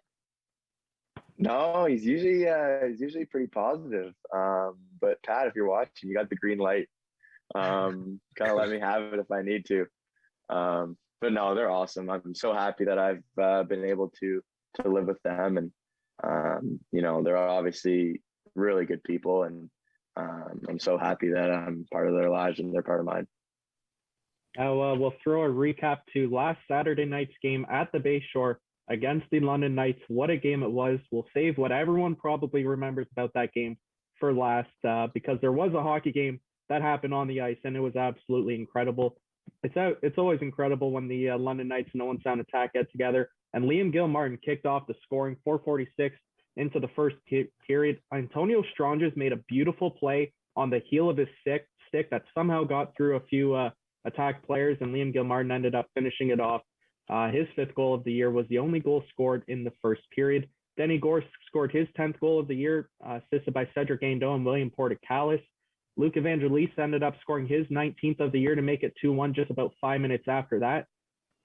No, he's usually pretty positive. But Pat, if you're watching, you got the green light. Kind of let me have it if I need to. But no, they're awesome. I'm so happy that I've been able to live with them, and you know, they're obviously really good people, and I'm so happy that I'm part of their lives and they're part of mine. We'll throw a recap to last Saturday night's game at the Bayshore against the London Knights. What a game it was. We'll save what everyone probably remembers about that game for last, because there was a hockey game that happened on the ice, and it was absolutely incredible. It's always incredible when the London Knights and Owen Sound attack get together, and Liam Gilmartin kicked off the scoring, 4:46 into the first period. Antonio Stranges made a beautiful play on the heel of his stick that somehow got through a few attack players, and Liam Gilmartin ended up finishing it off. His 5th goal of the year was the only goal scored in the first period. Denny Gore scored his 10th goal of the year, assisted by Cedric Guindon and William Portocalis. Luke Evangelista ended up scoring his 19th of the year to make it 2-1 just about 5 minutes after that.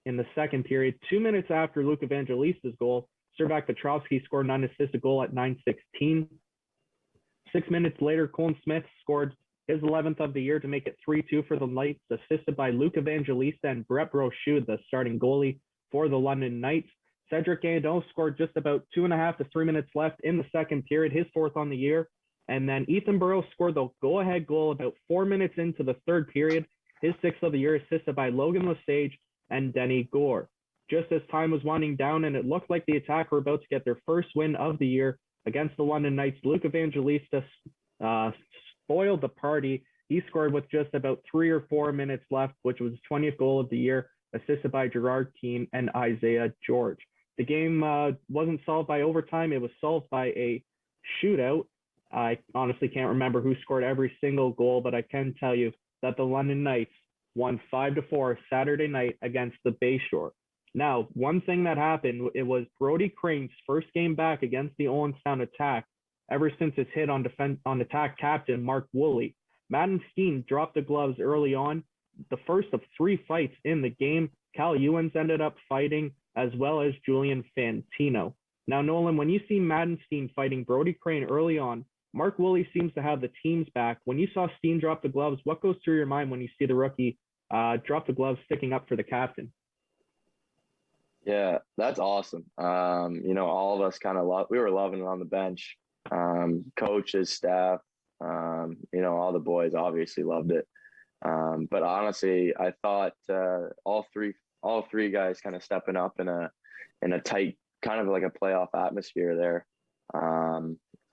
In the second period, 2 minutes after Luke Evangelista's goal, Cervak Petrovsky scored an unassisted goal at 9:16. 6 minutes later, Colin Smith scored his 11th of the year to make it 3-2 for the Knights, assisted by Luke Evangelista and Brett Brochu, the starting goalie for the London Knights. Cedric Guindon scored just about 2.5 to 3 minutes left in the second period, his 4th on the year. And then Ethan Burrows scored the go-ahead goal about 4 minutes into the third period, his 6th of the year, assisted by Logan Lesage and Denny Gore. Just as time was winding down and it looked like the Attack were about to get their first win of the year, against the London Knights, Luke Evangelista spoiled the party. He scored with just about 3 or 4 minutes left, which was his 20th goal of the year, assisted by Gerard Keane and Isaiah George. The game wasn't solved by overtime. It was solved by a shootout. I honestly can't remember who scored every single goal, but I can tell you that the London Knights won 5-4 Saturday night against the Bayshore. Now, one thing that happened, it was Brody Crane's first game back against the Owen Sound attack ever since his hit on attack captain Mark Woolley. Madden Steen dropped the gloves early on, the first of 3 fights in the game. Cal Ewens ended up fighting, as well as Julian Fantino. Now, Nolan, when you see Madden Steen fighting Brody Crane early on, Mark Woolley seems to have the team's back. When you saw Steen drop the gloves, what goes through your mind when you see the rookie drop the gloves sticking up for the captain? Yeah, that's awesome. All of us we were loving it on the bench. Coaches, staff, all the boys obviously loved it. But honestly, I thought all three guys kind of stepping up in a tight, kind of like a playoff atmosphere there.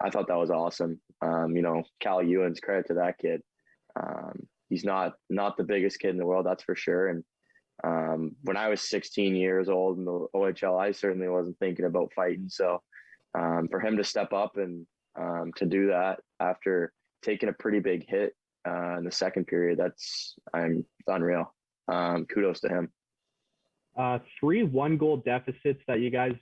I thought that was awesome. Cal Ewens, credit to that kid. He's not the biggest kid in the world, that's for sure. And when I was 16 years old in the OHL, I certainly wasn't thinking about fighting. So for him to step up and to do that after taking a pretty big hit in the second period, it's unreal. Kudos to him. 3 1-goal deficits that you guys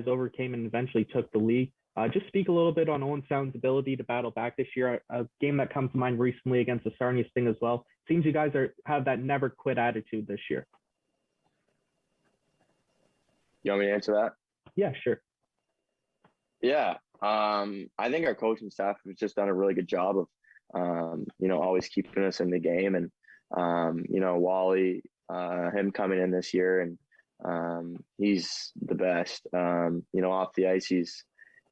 overcame and eventually took the lead. Just speak a little bit on Owen Sound's ability to battle back this year. A game that comes to mind recently against the Sarnia Sting as well. Seems you guys have that never quit attitude this year. You want me to answer that? Yeah, sure. Yeah. I think our coaching staff has just done a really good job of, always keeping us in the game. And, Wally, him coming in this year, and he's the best. Off the ice,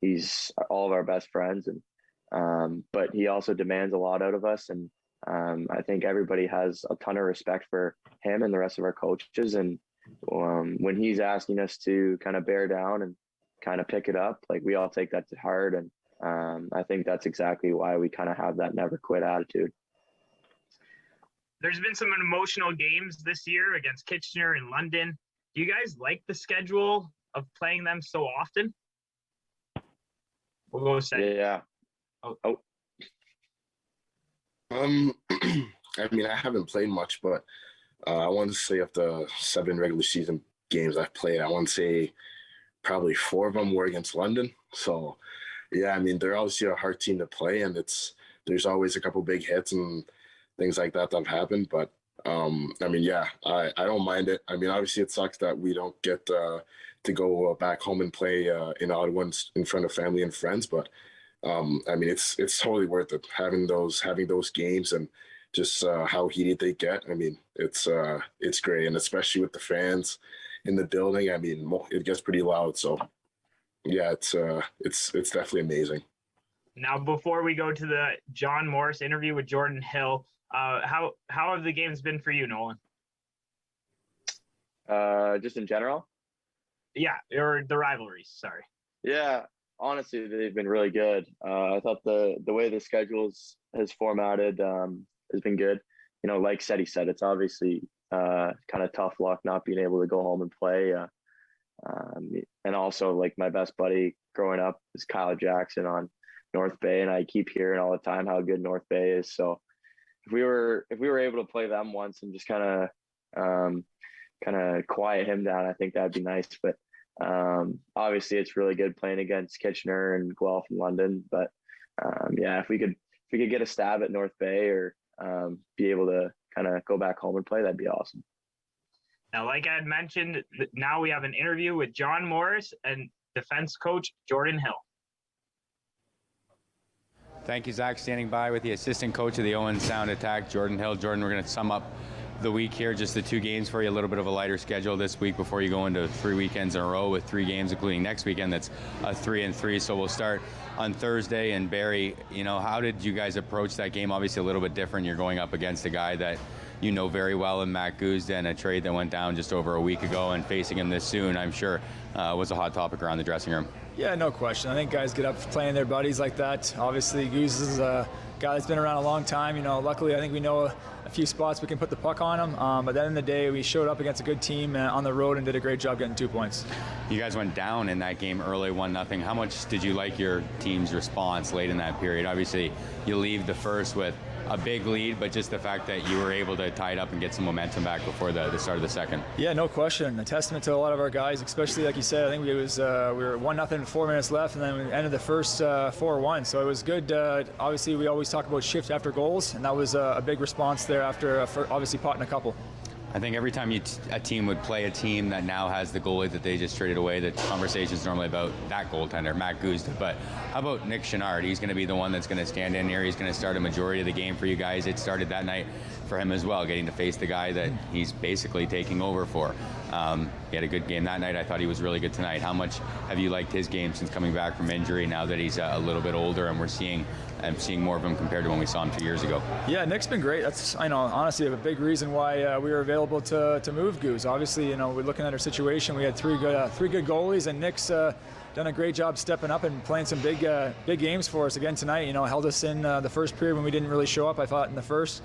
he's all of our best friends, and but he also demands a lot out of us. And I think everybody has a ton of respect for him and the rest of our coaches. And when he's asking us to kind of bear down and kind of pick it up, like, we all take that to heart. And I think that's exactly why we kind of have that never quit attitude. There's been some emotional games this year against Kitchener and London. Do you guys like the schedule of playing them so often? We'll go second. Yeah. I haven't played much, but I want to say of the 7 regular season games I've played, I want to say probably 4 of them were against London. So, yeah, they're obviously a hard team to play, and there's always a couple big hits and things like that have happened. But, I don't mind it. Obviously it sucks that we don't get to go back home and play in Ottawa in front of family and friends. But, it's totally worth it, having those games and just how heated they get. It's great. And especially with the fans in the building, it gets pretty loud. So, yeah, it's definitely amazing. Now, before we go to the John Morris interview with Jordan Hill, how have the games been for you, Nolan? Just in general? Yeah, or the rivalries, sorry. Yeah, honestly, they've been really good. I thought the way the schedules has formatted has been good. Like he said, it's obviously kind of tough luck not being able to go home and play. And also, like, my best buddy growing up is Kyle Jackson on North Bay, and I keep hearing all the time how good North Bay is. So if we were able to play them once and just kind of quiet him down, I think that'd be nice. But obviously it's really good playing against Kitchener and Guelph and London. But if we could get a stab at North Bay or be able to kind of go back home and play, that'd be awesome. Now, like I had mentioned, now we have an interview with John Morris and defense coach Jordan Hill. Thank you, Zach. Standing by with the assistant coach of the Owen Sound attack, Jordan Hill. Jordan, we're going to sum up the week here, just the 2 games for you, a little bit of a lighter schedule this week before you go into 3 weekends in a row with 3 games, including next weekend. That's a 3-3. So we'll start on Thursday. And Barry, how did you guys approach that game? Obviously a little bit different. You're going up against a guy that you know very well in Matt Guzda, and a trade that went down just over a week ago, and facing him this soon, I'm sure, was a hot topic around the dressing room. Yeah, no question. I think guys get up playing their buddies like that. Obviously, Goose is a guy that's been around a long time. You know, luckily, I think we know a few spots we can put the puck on him. But at the end of the day, we showed up against a good team on the road and did a great job getting 2 points. You guys went down in that game early, 1-0. How much did you like your team's response late in that period? Obviously, you leave the first with a big lead, but just the fact that you were able to tie it up and get some momentum back before the start of the second. Yeah, no question. A testament to a lot of our guys, especially like you said. I think we were 1-0, 4 minutes left, and then we ended the first 4-1. So it was good. Obviously, we always talk about shift after goals, and that was a big response there after obviously potting a couple. I think every time a team would play a team that now has the goalie that they just traded away, the conversation is normally about that goaltender, Matt Guzda. But how about Nick Chenard? He's going to be the one that's going to stand in here. He's going to start a majority of the game for you guys. It started that night for him as well, getting to face the guy that he's basically taking over for. He had a good game that night. I thought he was really good tonight. How much have you liked his game since coming back from injury now that he's a little bit older and I'm seeing more of him compared to when we saw him 2 years ago? Yeah, Nick's been great. That's, I know, honestly, a big reason why we were available to move Goose. Obviously, you know, we're looking at our situation. We had three good goalies, and Nick's done a great job stepping up and playing some big games for us again tonight. You know, held us in the first period when we didn't really show up, I thought, in the first.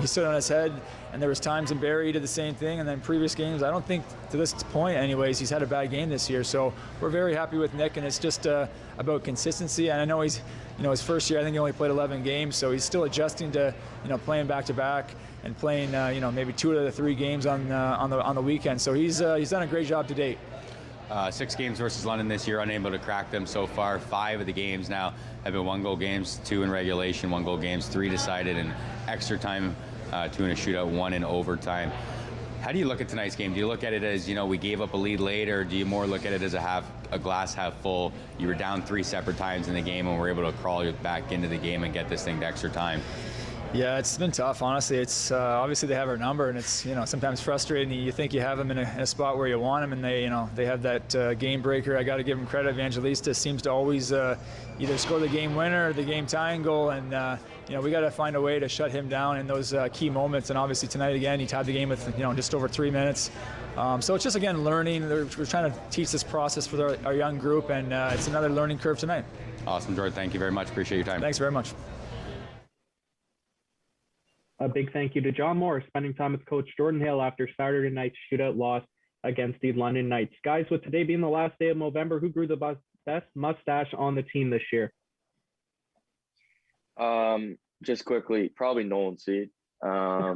He stood on his head, and there was times in Barrie he did the same thing, and then previous games, I don't think, to this point anyways, he's had a bad game this year. So we're very happy with Nick, and it's just about consistency. And I know he's, you know, his first year, I think he only played 11 games, so he's still adjusting to, you know, playing back-to-back and playing, you know, maybe 2 out of the 3 games on the weekend. So he's done a great job to date. 6 games versus London this year, unable to crack them so far. 5 of the games now have been 1-goal games, 2 in regulation, 1-goal games, 3 decided in extra time, 2 in a shootout, 1 in overtime. How do you look at tonight's game? Do you look at it as, you know, we gave up a lead late, or do you more look at it as a glass half full? You were down 3 separate times in the game and were able to crawl back into the game and get this thing to extra time? Yeah, it's been tough, honestly. It's obviously they have our number, and it's, you know, sometimes frustrating. You think you have them in a spot where you want them, and they have that game breaker. I got to give them credit. Evangelista seems to always either score the game winner or the game tying goal, and you know, we got to find a way to shut him down in those key moments. And obviously tonight again, he tied the game with, you know, just over 3 minutes. So it's just, again, learning. We're trying to teach this process for our young group, and it's another learning curve tonight. Awesome, Jordan. Thank you very much. Appreciate your time. Thanks very much. A big thank you to John Moore spending time with Coach Jordan Hale after Saturday night's shootout loss against the London Knights. Guys, with today being the last day of November, who grew the best mustache on the team this year? Just quickly, probably Nolan Seed. I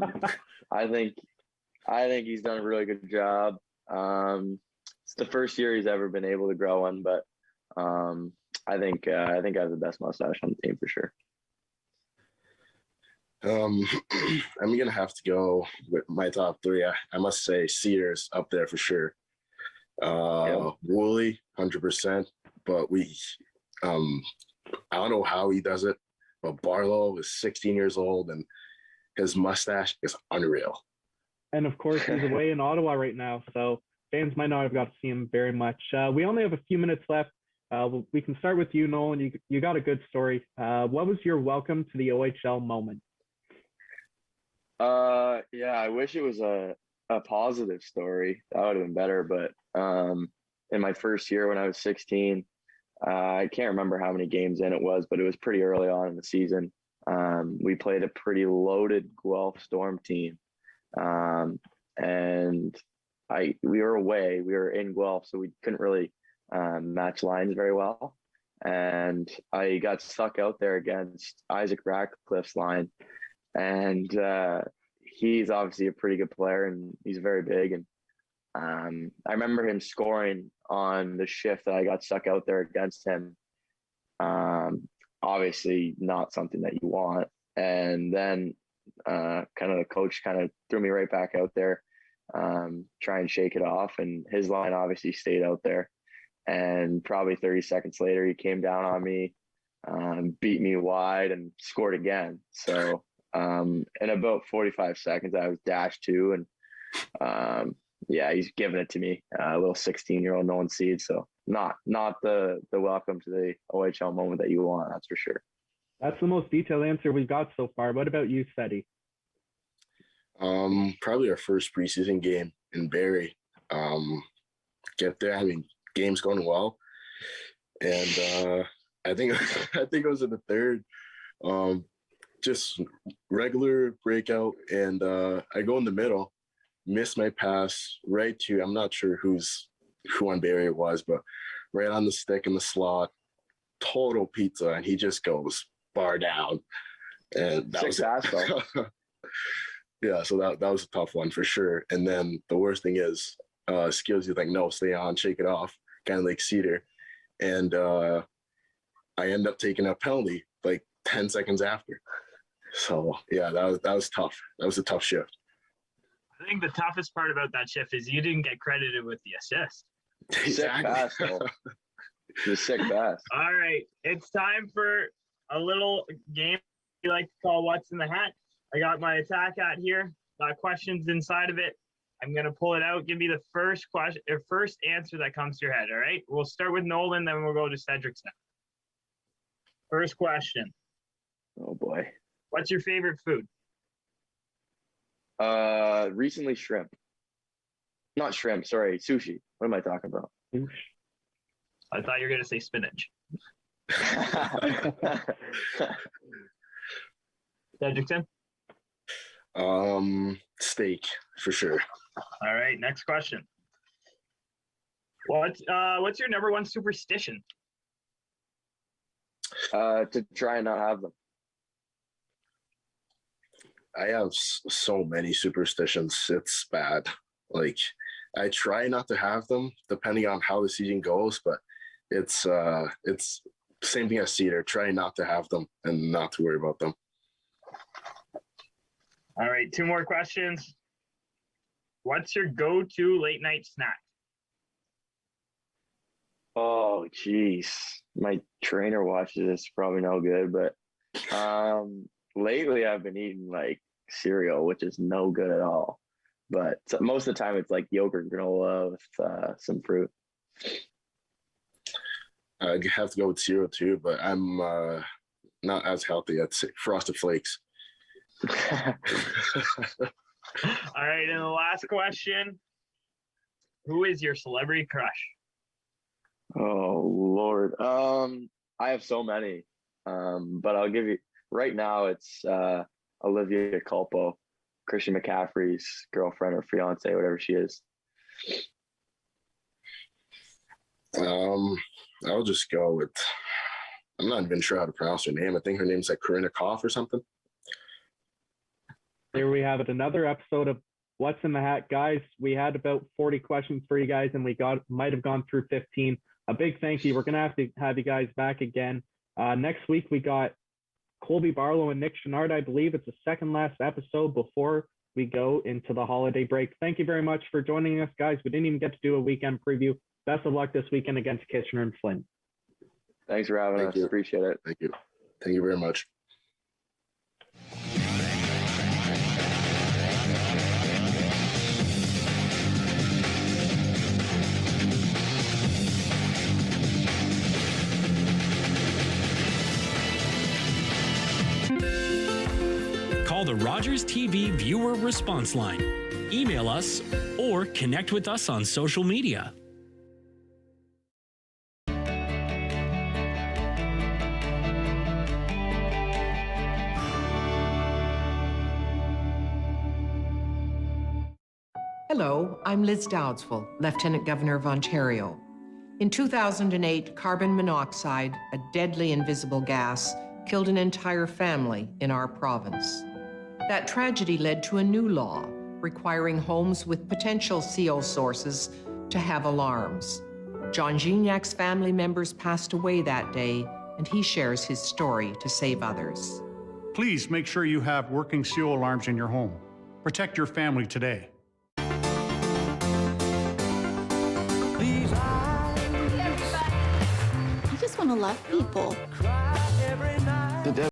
think he's done a really good job. It's the first year he's ever been able to grow one, but I think I have the best mustache on the team for sure. I'm gonna have to go with my top 3. I must say Sears up there for sure. Woolley 100%, but I don't know how he does it, but Barlow is 16 years old and his mustache is unreal. And of course, he's away in Ottawa right now, so fans might not have got to see him very much. We only have a few minutes left. We can start with you, Nolan. You got a good story. What was your welcome to the OHL moment? Yeah, I wish it was a positive story. That would have been better. But in my first year when I was 16, I can't remember how many games in it was, but it was pretty early on in the season. We played a pretty loaded Guelph Storm team. And we were away. We were in Guelph, so we couldn't really match lines very well. And I got stuck out there against Isaac Ratcliffe's line. And he's obviously a pretty good player, and he's very big. And I remember him scoring on the shift that I got stuck out there against him. Obviously not something that you want. And then kind of the coach kind of threw me right back out there, try and shake it off. And his line obviously stayed out there. And probably 30 seconds later, he came down on me, beat me wide, and scored again. So in about 45 seconds, I was dashed 2, and yeah, he's giving it to me, a little 16-year-old Nolan Seed. So not the welcome to the OHL moment that you want, that's for sure. That's the most detailed answer we've got so far. What about you, Ceddy? Probably our first preseason game in Barrie. Get there, I mean, game's going well. and I think it was in the third. Just regular breakout, and I go in the middle, miss my pass right to, I'm not sure who on Barry it was, but right on the stick in the slot, total pizza, and he just goes bar down. And that was pass, yeah, so that was a tough one for sure. And then the worst thing is Skills, he's like, no, stay on, shake it off, kind of like Cedar. And I end up taking a penalty like 10 seconds after. So yeah, that was tough. That was a tough shift. I think the toughest part about that shift is you didn't get credited with the assist. Exactly. Sick pass, though. The sick pass. All right, it's time for a little game we like to call What's in the Hat. I got my attack hat here. Got questions inside of it. I'm gonna pull it out. Give me the first question or first answer that comes to your head. All right. We'll start with Nolan, then we'll go to Cedricson. First question. Oh boy. What's your favorite food? Recently shrimp. Not shrimp, sorry, sushi. What am I talking about? I thought you were gonna say spinach. Cedricson? Steak for sure. All right, next question. What's your number one superstition? To try and not have them. I have so many superstitions. It's bad. Like, I try not to have them depending on how the season goes, but it's same thing as Cedar. Try not to have them and not to worry about them. All right, 2 more questions. What's your go-to late night snack? Oh, geez. My trainer watches this, probably no good, but lately I've been eating like cereal, which is no good at all. But most of the time it's like yogurt granola with some fruit. I have to go with cereal too, but I'm not as healthy. I'd say Frosted Flakes. All right, and the last question. Who is your celebrity crush? Oh, Lord. I have so many, but I'll give you, right now it's Olivia Culpo, Christian McCaffrey's girlfriend or fiance, whatever she is. I'll just go with, I'm not even sure how to pronounce her name. I think her name's like Corinna Koff or something. There we have it. Another episode of What's in the Hat. Guys, we had about 40 questions for you guys, and we might have gone through 15. A big thank you. We're going to have you guys back again. Next week, we got Colby Barlow and Nick Chenard. I believe it's the second last episode before we go into the holiday break. Thank you very much for joining us, guys. We didn't even get to do a weekend preview. Best of luck this weekend against Kitchener and Flint. Thanks for having us. Appreciate it. Thank you. Thank you very much. Call the Rogers TV viewer response line. Email us or connect with us on social media. Hello, I'm Liz Dowdswell, Lieutenant Governor of Ontario. In 2008, carbon monoxide, a deadly invisible gas, killed an entire family in our province. That tragedy led to a new law requiring homes with potential CO sources to have alarms. John Gignac's family members passed away that day, and he shares his story to save others. Please make sure you have working CO alarms in your home. Protect your family today. I just want to love people.